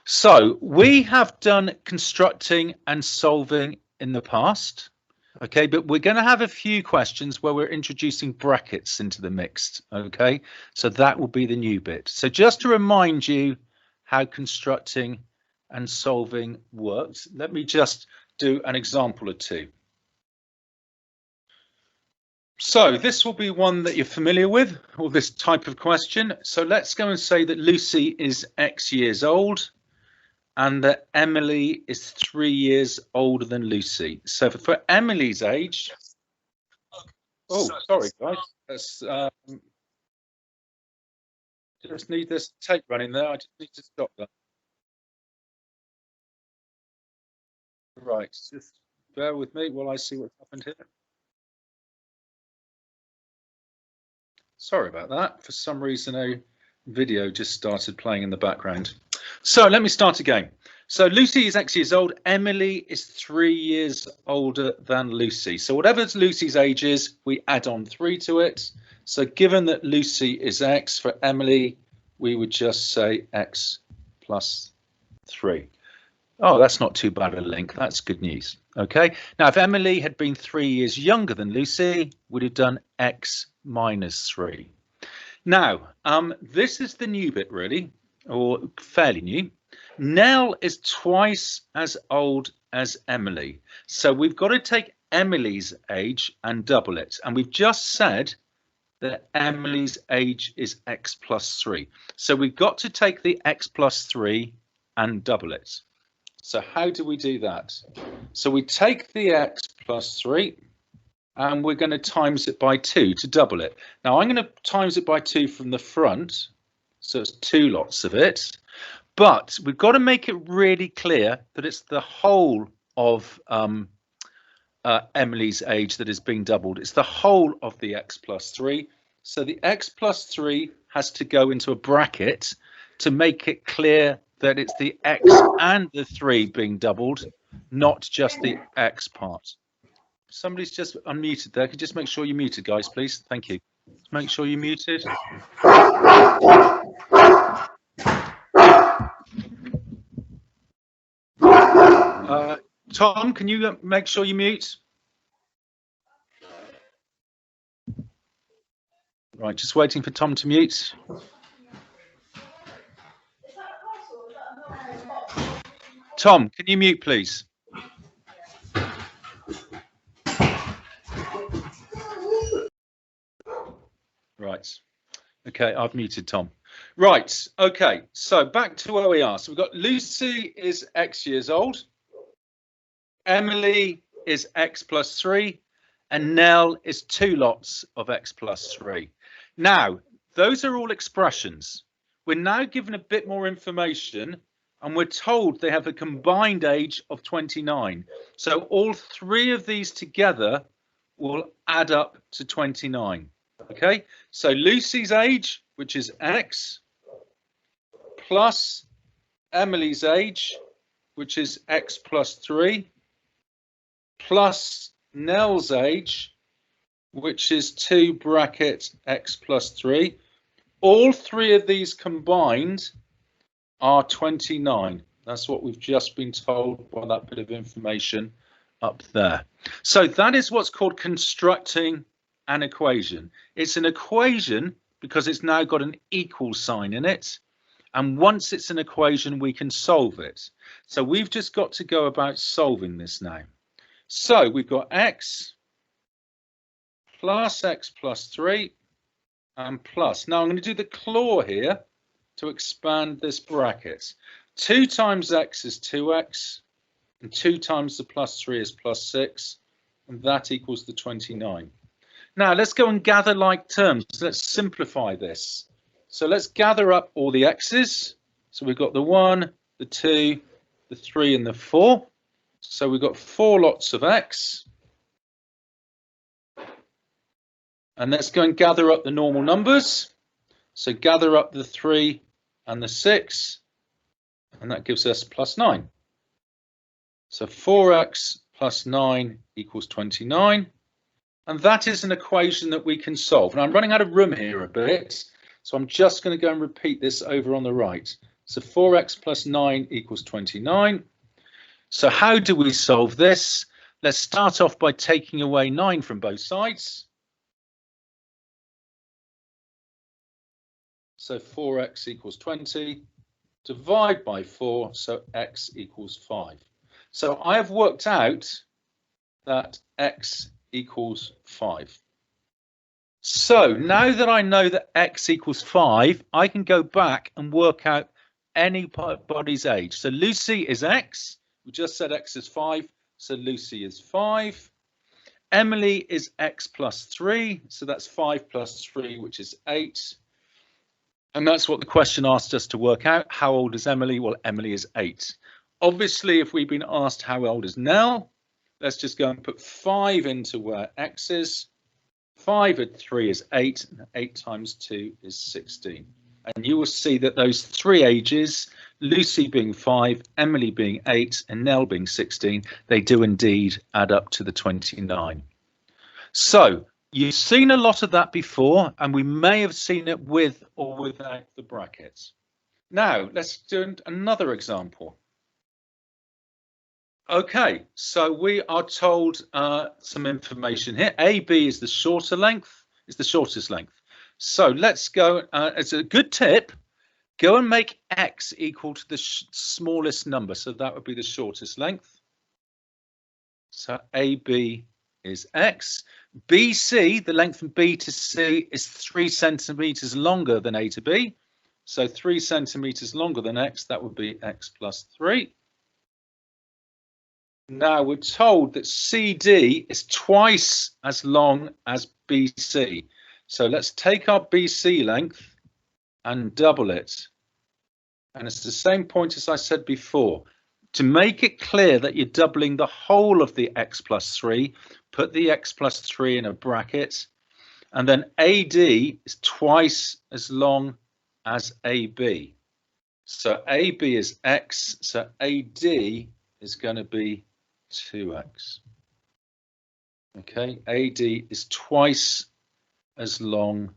So we have done constructing and solving in the past. Okay, but we're going to have a few questions where we're introducing brackets into the mix. Okay, so that will be the new bit. So just to remind you how constructing and solving works, let me just do an example or two. So this will be one that you're familiar with, or this type of question. So let's go and say that Lucy is X years old and that Emily is 3 years older than Lucy. So for Emily's age, oh, sorry guys, that's, just need this tape running there. I just need to stop that. Right, just bear with me while I see what's happened here. Sorry about that. For some reason, a video just started playing in the background. So let me start again. So Lucy is X years old. Emily is 3 years older than Lucy. So whatever Lucy's age is, we add on 3 to it. So given that Lucy is X, for Emily, we would just say X plus 3. Oh, that's not too bad a link. That's good news. Okay. Now, if Emily had been 3 years younger than Lucy, we'd have done X minus 3. Now, this is the new bit, really, or fairly new. Nell is twice as old as Emily. So we've got to take Emily's age and double it. And we've just said that Emily's age is X plus 3. So we've got to take the X plus 3 and double it. So how do we do that? So we take the X plus 3 and we're going to times it by 2 to double it. Now I'm going to times it by 2 from the front. So it's 2 lots of it. But we've got to make it really clear that it's the whole of Emily's age that is being doubled. It's the whole of the X plus 3. So the X plus 3 has to go into a bracket to make it clear that it's the X and the 3 being doubled, not just the X part. Somebody's just unmuted there. Could you just make sure you're muted, guys, please? Thank you. Make sure you're muted. Tom, can you make sure you mute? Right, just waiting for Tom to mute. Tom, can you mute, please? Right. Okay, I've muted Tom. Right. Okay, so back to where we are. So we've got Lucy is X years old. Emily is X plus 3. And Nell is 2 lots of X plus 3. Now, those are all expressions. We're now given a bit more information. And we're told they have a combined age of 29. So all 3 of these together will add up to 29. Okay, so Lucy's age, which is X, plus Emily's age, which is X plus 3, plus Nell's age, which is 2 bracket X plus 3. All 3 of these combined are 29. That's what we've just been told by that bit of information up there. So that is what's called constructing an equation. It's an equation because it's now got an equal sign in it. And once it's an equation, we can solve it. So we've just got to go about solving this now. So we've got X plus X plus 3 and plus. Now I'm going to do the claw here to expand this bracket. 2 times X is 2X, and 2 times the plus 3 is plus 6, and that equals the 29. Now let's go and gather like terms. Let's simplify this. So let's gather up all the X's. So we've got the 1, the 2, the 3, and the 4. So we've got 4 lots of X. And let's go and gather up the normal numbers. So gather up the 3 and the 6, and that gives us plus 9. So 4x plus 9 equals 29. And that is an equation that we can solve. Now I'm running out of room here a bit, so I'm just going to go and repeat this over on the right. So 4x plus 9 equals 29. So how do we solve this? Let's start off by taking away 9 from both sides. So 4x equals 20. Divide by 4, so x equals 5. So I have worked out that x equals 5. So now that I know that x equals 5, I can go back and work out anybody's age. So Lucy is x. We just said x is 5, so Lucy is 5. Emily is x plus 3, so that's 5 plus 3, which is 8. And that's what the question asked us to work out. How old is Emily? Well, Emily is 8. Obviously, if we've been asked how old is Nell, let's just go and put 5 into where x is. 5 and 3 is 8, and 8 times 2 is 16. And you will see that those three ages, Lucy being 5, Emily being 8, and Nell being 16, they do indeed add up to the 29. So you've seen a lot of that before, and we may have seen it with or without the brackets. Now, let's do another example. Okay, so we are told some information here. AB is the shorter length, is the shortest length. So let's go, as a good tip, go and make x equal to the smallest number. So that would be the shortest length. So AB is x. BC, the length from B to C, is 3 centimeters longer than A to B. So 3 centimeters longer than x, that would be x plus 3. Now we're told that CD is twice as long as BC. So let's take our BC length and double it. And it's the same point as I said before. To make it clear that you're doubling the whole of the x plus 3, put the x plus 3 in a bracket. And then AD is twice as long as AB. So AB is x, so AD is going to be 2x. Okay, AD is twice as long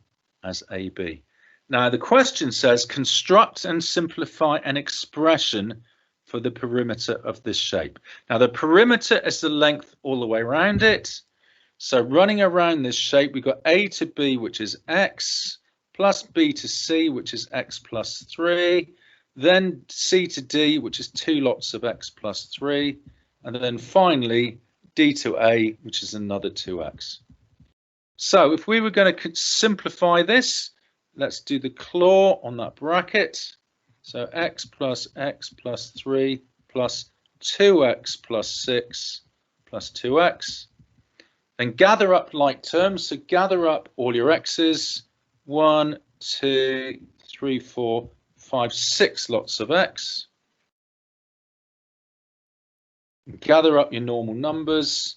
as AB. Now the question says construct and simplify an expression for the perimeter of this shape. Now the perimeter is the length all the way around it. So running around this shape, we've got A to B, which is x, plus B to C, which is x plus 3, then C to D, which is 2 lots of x plus 3, and then finally D to A, which is another 2x. So if we were going to simplify this, let's do the claw on that bracket. So x plus 3 plus 2x plus 6 plus 2x. Then gather up like terms. So gather up all your x's. 1, 2, 3, 4, 5, 6 lots of x. Gather up your normal numbers.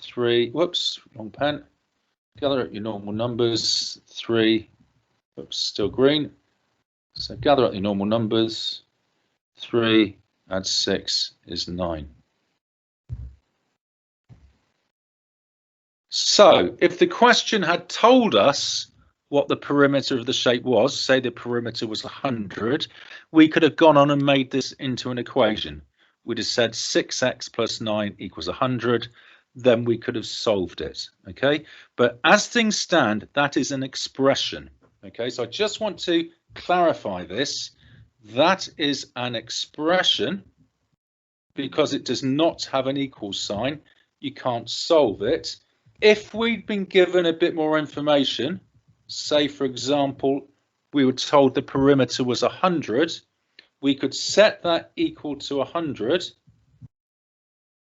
3, whoops, wrong pen. Gather up your normal numbers. 3, whoops, still green. So gather up your normal numbers. 3 add 6 is 9. So if the question had told us what the perimeter of the shape was, say the perimeter was 100, we could have gone on and made this into an equation. We'd have said 6x plus 9 equals 100, then we could have solved it, okay? But as things stand, that is an expression, okay? So I just want to clarify this. That is an expression because it does not have an equal sign. You can't solve it. If we'd been given a bit more information, say, for example, we were told the perimeter was 100, we could set that equal to 100,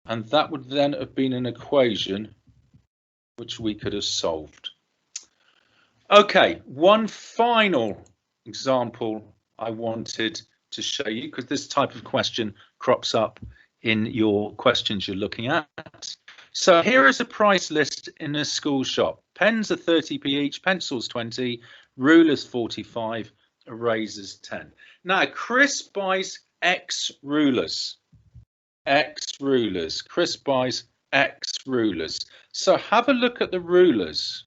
and that would then have been an equation which we could have solved. Okay, one final example I wanted to show you, because this type of question crops up in your questions you're looking at. So here is a price list in a school shop. Pens are 30p each, pencils 20, rulers 45, erasers 10. Now Chris buys X rulers. Chris buys X rulers. So have a look at the rulers.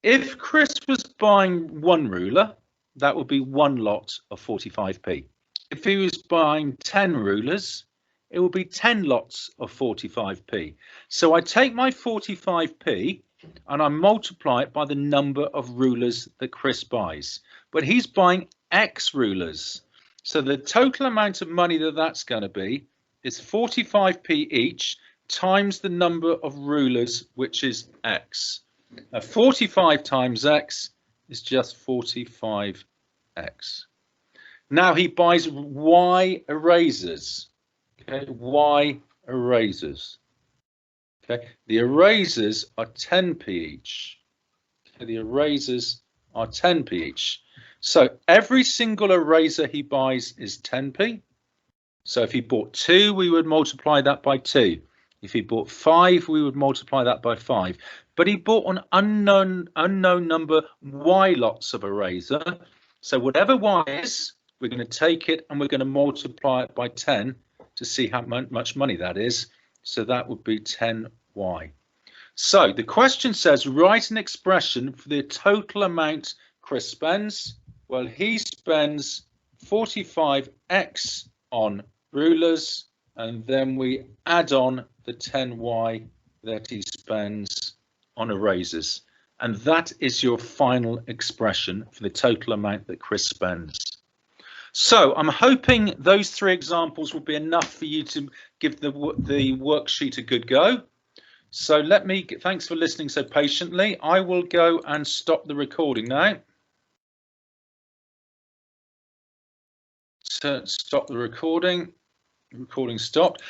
If Chris was buying one ruler, that would be one lot of 45p. If he was buying 10 rulers, it would be 10 lots of 45p. So I take my 45p and I multiply it by the number of rulers that Chris buys. But he's buying X rulers. So the total amount of money that that's going to be is 45p each times the number of rulers, which is X. Now 45 times X is just 45x. Now he buys Y erasers. Okay, Y erasers. Okay, the erasers are 10p each. Okay, the erasers are 10p each. So every single eraser he buys is 10p. So if he bought 2, we would multiply that by 2. If he bought 5, we would multiply that by 5. But he bought an unknown number Y lots of eraser. So whatever Y is, we're going to take it and we're going to multiply it by 10 to see how much money that is. So that would be 10Y. So the question says, write an expression for the total amount Chris spends. Well, he spends 45x on rulers, and then we add on the 10y that he spends on erasers. And that is your final expression for the total amount that Chris spends. So I'm hoping those 3 examples will be enough for you to give the worksheet a good go. So thanks for listening so patiently. I will go and stop the recording now. So stop the recording. Recording stopped.